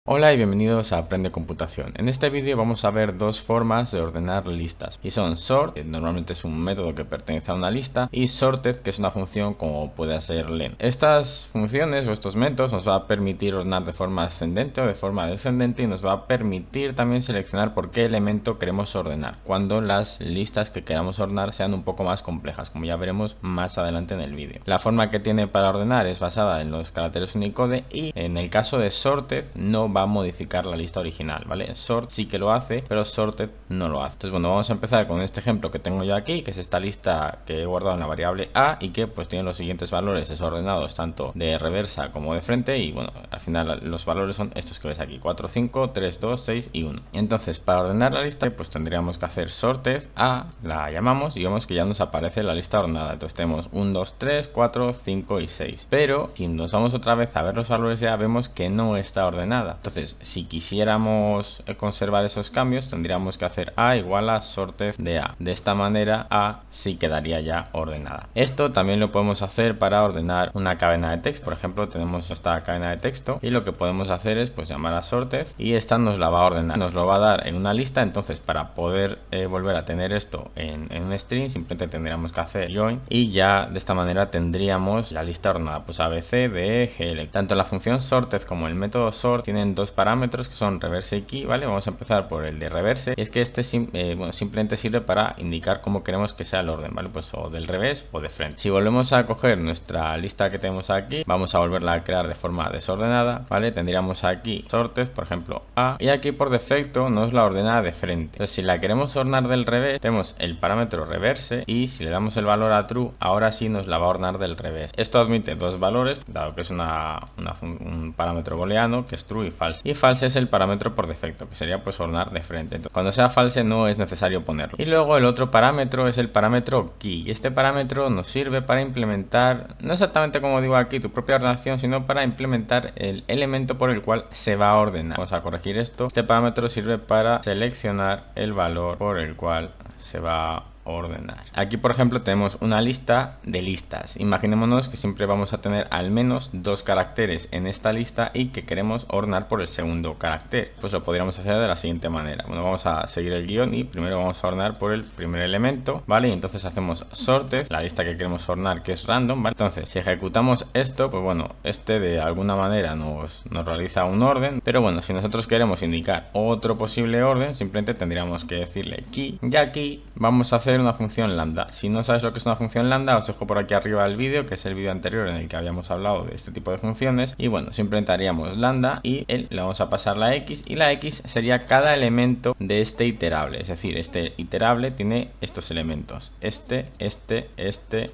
Hola y bienvenidos a Aprende Computación. En este vídeo vamos a ver dos formas de ordenar listas y son sort, que normalmente es un método que pertenece a una lista, y sorted, que es una función como puede ser len. Estas funciones o estos métodos nos va a permitir ordenar de forma ascendente o de forma descendente y nos va a permitir también seleccionar por qué elemento queremos ordenar cuando las listas que queramos ordenar sean un poco más complejas, como ya veremos más adelante en el vídeo. La forma que tiene para ordenar es basada en los caracteres Unicode y en el caso de sorted no va a modificar la lista original, ¿vale? Sort sí que lo hace, pero sorted no lo hace. Entonces, bueno, vamos a empezar con este ejemplo que tengo yo aquí, que es esta lista que he guardado en la variable a y que pues tiene los siguientes valores desordenados tanto de reversa como de frente y bueno, al final los valores son estos que ves aquí, 4, 5, 3, 2, 6 y 1. Entonces, para ordenar la lista, pues tendríamos que hacer sorted a, la llamamos y vemos que ya nos aparece la lista ordenada. Entonces tenemos 1, 2, 3, 4, 5 y 6. Pero si nos vamos otra vez a ver los valores ya vemos que no está ordenada. Entonces, si quisiéramos conservar esos cambios, tendríamos que hacer a igual a sorted de a. De esta manera, a sí quedaría ya ordenada. Esto también lo podemos hacer para ordenar una cadena de texto. Por ejemplo, tenemos esta cadena de texto y lo que podemos hacer es pues llamar a sorted y esta nos la va a ordenar. Nos lo va a dar en una lista. Entonces, para poder volver a tener esto en un string, simplemente tendríamos que hacer join y ya de esta manera tendríamos la lista ordenada. Pues ABC, DE, GL. Tanto la función sorted como el método sort tienen dos parámetros que son reverse y key, ¿vale? Vamos a empezar por el de reverse y es que este simplemente sirve para indicar cómo queremos que sea el orden, ¿vale? Pues o del revés o de frente. Si volvemos a coger nuestra lista que tenemos aquí, vamos a volverla a crear de forma desordenada, ¿vale? Tendríamos aquí sorted, por ejemplo, A, y aquí por defecto nos la ordena de frente. Entonces, si la queremos ordenar del revés, tenemos el parámetro reverse y si le damos el valor a true, ahora sí nos la va a ordenar del revés. Esto admite dos valores, dado que es un parámetro booleano, que es true y false. Y false es el parámetro por defecto, que sería pues ordenar de frente. Entonces, cuando sea false no es necesario ponerlo. Y luego el otro parámetro es el parámetro key. Y este parámetro nos sirve para implementar, no exactamente como digo aquí, tu propia ordenación, sino para implementar el elemento por el cual se va a ordenar. Vamos a corregir esto. Este parámetro sirve para seleccionar el valor por el cual se va a ordenar. Aquí por ejemplo tenemos una lista de listas. Imaginémonos que siempre vamos a tener al menos dos caracteres en esta lista y que queremos ordenar por el segundo carácter. Pues lo podríamos hacer de la siguiente manera. Bueno, vamos a seguir el guión y primero vamos a ordenar por el primer elemento, ¿vale? Y entonces hacemos sorted, la lista que queremos ordenar, que es random, ¿vale? Entonces si ejecutamos esto, pues bueno, este de alguna manera nos realiza un orden, pero bueno, si nosotros queremos indicar otro posible orden, simplemente tendríamos que decirle key y aquí vamos a hacer una función lambda. Si no sabes lo que es una función lambda, os dejo por aquí arriba el vídeo, que es el vídeo anterior en el que habíamos hablado de este tipo de funciones. Y bueno, simplemente haríamos lambda y le vamos a pasar la x y la x sería cada elemento de este iterable. Es decir, este iterable tiene estos elementos, este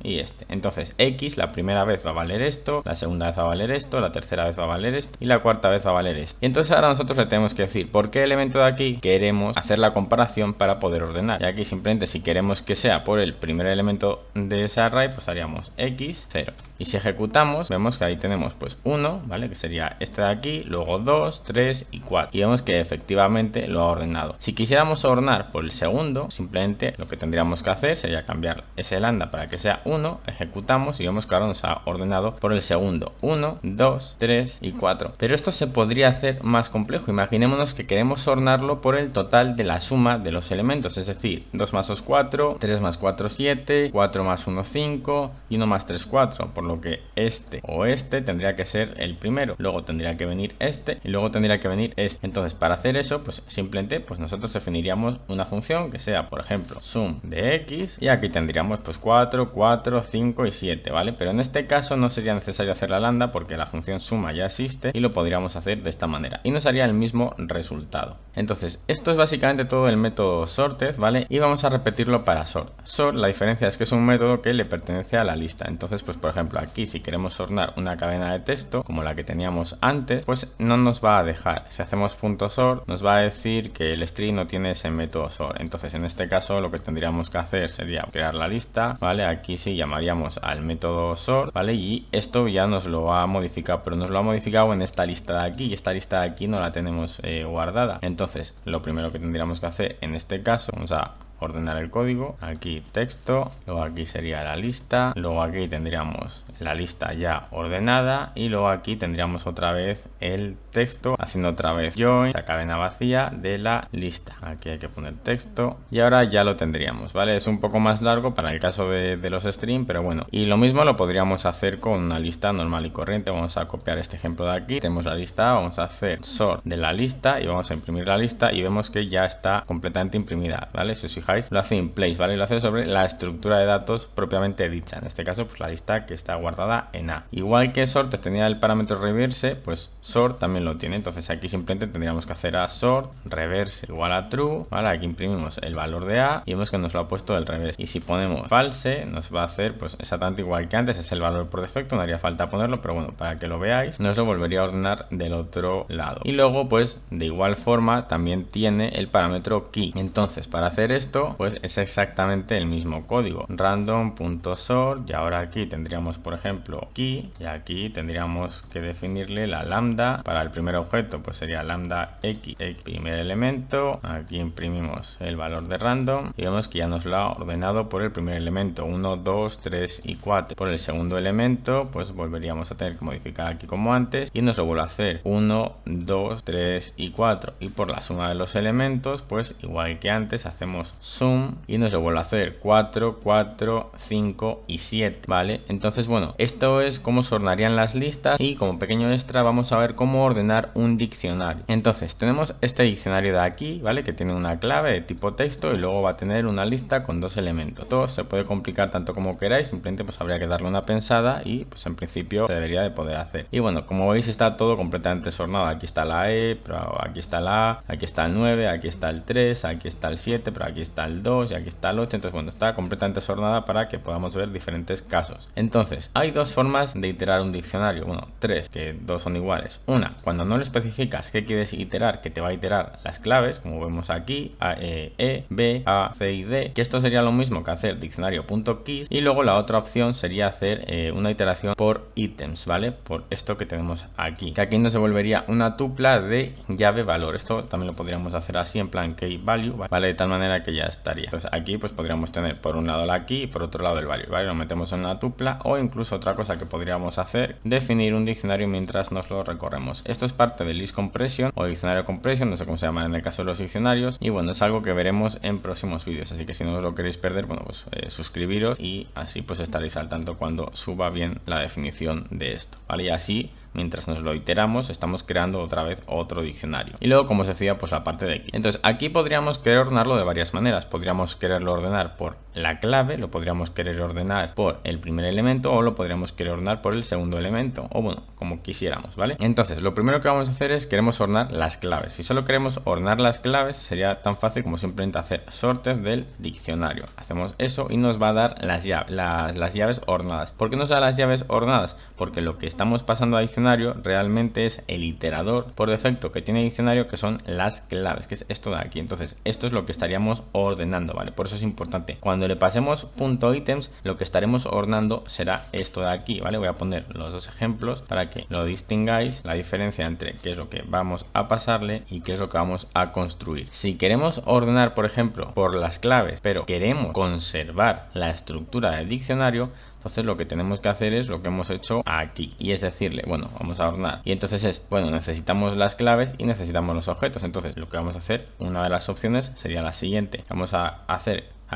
y este. Entonces x la primera vez va a valer esto, la segunda vez va a valer esto, la tercera vez va a valer esto y la cuarta vez va a valer esto. Y entonces ahora nosotros le tenemos que decir por qué elemento de aquí queremos hacer la comparación para poder ordenar. Y aquí simplemente si queremos que sea por el primer elemento de ese array, pues haríamos x, 0. Y si ejecutamos, vemos que ahí tenemos pues 1, ¿vale? Que sería este de aquí, luego 2, 3 y 4. Y vemos que efectivamente lo ha ordenado. Si quisiéramos ordenar por el segundo, simplemente lo que tendríamos que hacer sería cambiar ese lambda para que sea 1, ejecutamos y vemos que ahora nos ha ordenado por el segundo. 1, 2, 3 y 4. Pero esto se podría hacer más complejo. Imaginémonos que queremos ordenarlo por el total de la suma de los elementos, es decir, 2 más 2, 4, 3 más 4, 7, 4 más 1, 5 y 1 más 3, 4, por lo que este o este tendría que ser el primero, luego tendría que venir este y luego tendría que venir este. Entonces, para hacer eso, pues simplemente pues nosotros definiríamos una función que sea, por ejemplo, sum de x y aquí tendríamos pues 4, 4, 5 y 7, ¿vale? Pero en este caso no sería necesario hacer la lambda porque la función suma ya existe y lo podríamos hacer de esta manera y nos haría el mismo resultado. Entonces, esto es básicamente todo el método sorted, ¿vale? Y vamos a repetirlo para sort. Sort, la diferencia es que es un método que le pertenece a la lista. Entonces, pues por ejemplo, aquí si queremos ordenar una cadena de texto, como la que teníamos antes, pues no nos va a dejar. Si hacemos .sort, nos va a decir que el string no tiene ese método sort. Entonces, en este caso, lo que tendríamos que hacer sería crear la lista, ¿vale? Aquí sí llamaríamos al método sort, ¿vale? Y esto ya nos lo ha modificado, pero nos lo ha modificado en esta lista de aquí y esta lista de aquí no la tenemos guardada. Entonces, lo primero que tendríamos que hacer en este caso, vamos a ordenar el código, aquí texto, luego aquí sería la lista, luego aquí tendríamos la lista ya ordenada y luego aquí tendríamos otra vez el texto haciendo otra vez join, la cadena vacía de la lista. Aquí hay que poner texto y ahora ya lo tendríamos, ¿vale? Es un poco más largo para el caso de los string, pero bueno, y lo mismo lo podríamos hacer con una lista normal y corriente. Vamos a copiar este ejemplo de aquí, tenemos la lista, vamos a hacer sort de la lista y vamos a imprimir la lista y vemos que ya está completamente imprimida, ¿vale? Si os fijáis, lo hace in place, ¿vale? Y lo hace sobre la estructura de datos propiamente dicha, en este caso pues la lista que está guardada en A. Igual que sort tenía el parámetro reverse, pues sort también lo tiene, entonces aquí simplemente tendríamos que hacer a sort reverse igual a true, ¿vale? Aquí imprimimos el valor de A y vemos que nos lo ha puesto del revés, y si ponemos false nos va a hacer pues exactamente igual que antes, es el valor por defecto, no haría falta ponerlo, pero bueno, para que lo veáis nos lo volvería a ordenar del otro lado. Y luego pues de igual forma también tiene el parámetro key, entonces para hacer esto pues es exactamente el mismo código, random.sort, y ahora aquí tendríamos por ejemplo key y aquí tendríamos que definirle la lambda. Para el primer objeto pues sería lambda x, primer elemento, aquí imprimimos el valor de random y vemos que ya nos lo ha ordenado por el primer elemento 1, 2, 3 y 4. Por el segundo elemento pues volveríamos a tener que modificar aquí como antes y nos lo vuelve a hacer 1, 2, 3 y 4, y por la suma de los elementos pues igual que antes hacemos sum y nos lo vuelve a hacer 4, 4, 5 y 7, ¿vale? Entonces bueno, esto es cómo se ordenarían las listas, y como pequeño extra vamos a ver cómo ordenar un diccionario. Entonces tenemos este diccionario de aquí, ¿vale? Que tiene una clave de tipo texto y luego va a tener una lista con dos elementos. Todo se puede complicar tanto como queráis, simplemente pues habría que darle una pensada y pues en principio se debería de poder hacer. Y bueno, como veis está todo completamente desordenado. Aquí está la E, pero aquí está la A, aquí está el 9, aquí está el 3, aquí está el 7, pero aquí está el 2 y aquí está el 8. Entonces bueno, está completamente desordenada para que podamos ver diferentes casos. Entonces hay dos formas de iterar un diccionario, bueno, tres, que dos son iguales. Una, cuando no le especificas qué quieres iterar, que te va a iterar las claves, como vemos aquí, A, E, B, A, C y D, que esto sería lo mismo que hacer diccionario.keys, y luego la otra opción sería hacer una iteración por ítems, ¿vale? Por esto que tenemos aquí, que aquí nos devolvería una tupla de llave valor. Esto también lo podríamos hacer así en plan key value, ¿vale? De tal manera que ya estaría. Entonces aquí pues podríamos tener por un lado la key y por otro lado el value, ¿vale? Lo metemos en una tupla, o incluso otra cosa que podríamos hacer, definir un diccionario mientras nos lo recorremos. Esto es parte del list compression o diccionario compression, no sé cómo se llama en el caso de los diccionarios, y bueno, es algo que veremos en próximos vídeos, así que si no os lo queréis perder, bueno, pues suscribiros y así pues estaréis al tanto cuando suba bien la definición de esto, ¿vale? Y así mientras nos lo iteramos estamos creando otra vez otro diccionario. Y luego, como os decía, pues la parte de aquí. Entonces aquí podríamos querer ordenarlo de varias maneras. Podríamos quererlo ordenar por la clave, lo podríamos querer ordenar por el primer elemento, o lo podríamos querer ordenar por el segundo elemento, o bueno, como quisiéramos, ¿vale? Entonces lo primero que vamos a hacer es queremos ordenar las claves. Si solo queremos ordenar las claves sería tan fácil como simplemente hacer sorted del diccionario. Hacemos eso y nos va a dar las llaves ordenadas. ¿Por qué nos da las llaves ordenadas? Porque lo que estamos pasando a diccionario realmente es el iterador por defecto que tiene diccionario, que son las claves, que es esto de aquí. Entonces esto es lo que estaríamos ordenando, ¿vale? Por eso es importante, cuando le pasemos .items, lo que estaremos ordenando será esto de aquí, ¿vale? Voy a poner los dos ejemplos para que lo distingáis, la diferencia entre qué es lo que vamos a pasarle y qué es lo que vamos a construir. Si queremos ordenar, por ejemplo, por las claves, pero queremos conservar la estructura del diccionario, entonces lo que tenemos que hacer es lo que hemos hecho aquí, y es decirle, bueno, vamos a ordenar, y entonces es, bueno, necesitamos las claves y necesitamos los objetos. Entonces lo que vamos a hacer, una de las opciones sería la siguiente: vamos a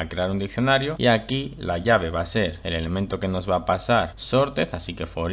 crear un diccionario, y aquí la llave va a ser el elemento que nos va a pasar sorted, así que for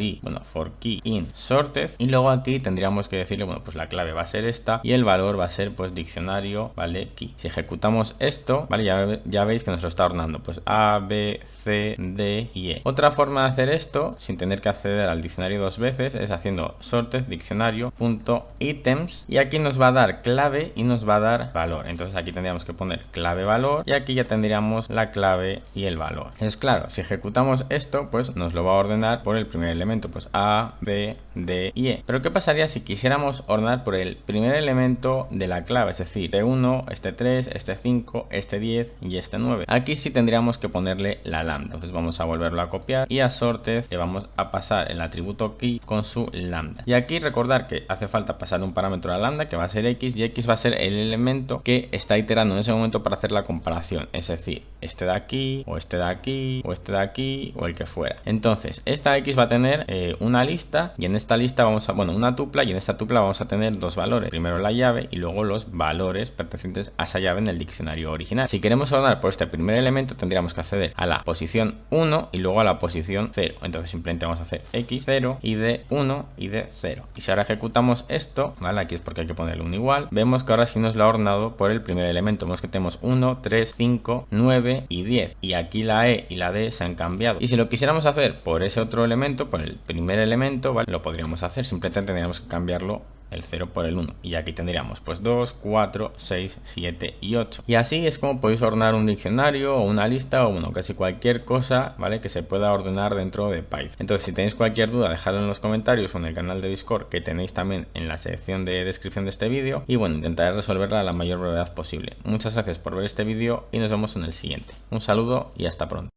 key in sorted, y luego aquí tendríamos que decirle, bueno, pues la clave va a ser esta y el valor va a ser pues diccionario, ¿vale? Key. Si ejecutamos esto, ¿vale? Ya veis que nos lo está ordenando, pues A, B, C, D y E. Otra forma de hacer esto sin tener que acceder al diccionario dos veces es haciendo sorted diccionario.items, y aquí nos va a dar clave y nos va a dar valor. Entonces aquí tendríamos que poner clave valor, y aquí ya tendríamos tendríamos la clave y el valor. Es claro, si ejecutamos esto, pues nos lo va a ordenar por el primer elemento, pues A, B, D y E. Pero ¿qué pasaría si quisiéramos ordenar por el primer elemento de la clave? Es decir, este 1, este 3, este 5, este 10 y este 9. Aquí sí tendríamos que ponerle la lambda. Entonces vamos a volverlo a copiar y a sorted le vamos a pasar el atributo key con su lambda. Y aquí recordar que hace falta pasar un parámetro a lambda que va a ser x, y x va a ser el elemento que está iterando en ese momento para hacer la comparación. Es decir, este de aquí, o este de aquí, o este de aquí, o el que fuera. Entonces, esta x va a tener una lista, y en esta lista vamos a, una tupla, y en esta tupla vamos a tener dos valores. Primero la llave y luego los valores pertenecientes a esa llave en el diccionario original. Si queremos ordenar por este primer elemento, tendríamos que acceder a la posición 1 y luego a la posición 0. Entonces simplemente vamos a hacer x0 y d1 y d0. Y si ahora ejecutamos esto, ¿vale? Aquí es porque hay que ponerle un igual. Vemos que ahora sí nos lo ha ordenado por el primer elemento. Vemos que tenemos 1, 3, 5, 9 y 10. Y aquí la E y la D se han cambiado. Y si lo quisiéramos hacer por ese otro elemento, por el primer elemento, ¿vale? Lo podríamos hacer. Simplemente tendríamos que cambiarlo el 0 por el 1, y aquí tendríamos pues 2, 4, 6, 7 y 8. Y así es como podéis ordenar un diccionario o una lista o casi cualquier cosa, ¿vale? Que se pueda ordenar dentro de Python. Entonces, si tenéis cualquier duda, dejadlo en los comentarios o en el canal de Discord que tenéis también en la sección de descripción de este vídeo, y intentaré resolverla a la mayor brevedad posible. Muchas gracias por ver este vídeo y nos vemos en el siguiente. Un saludo y hasta pronto.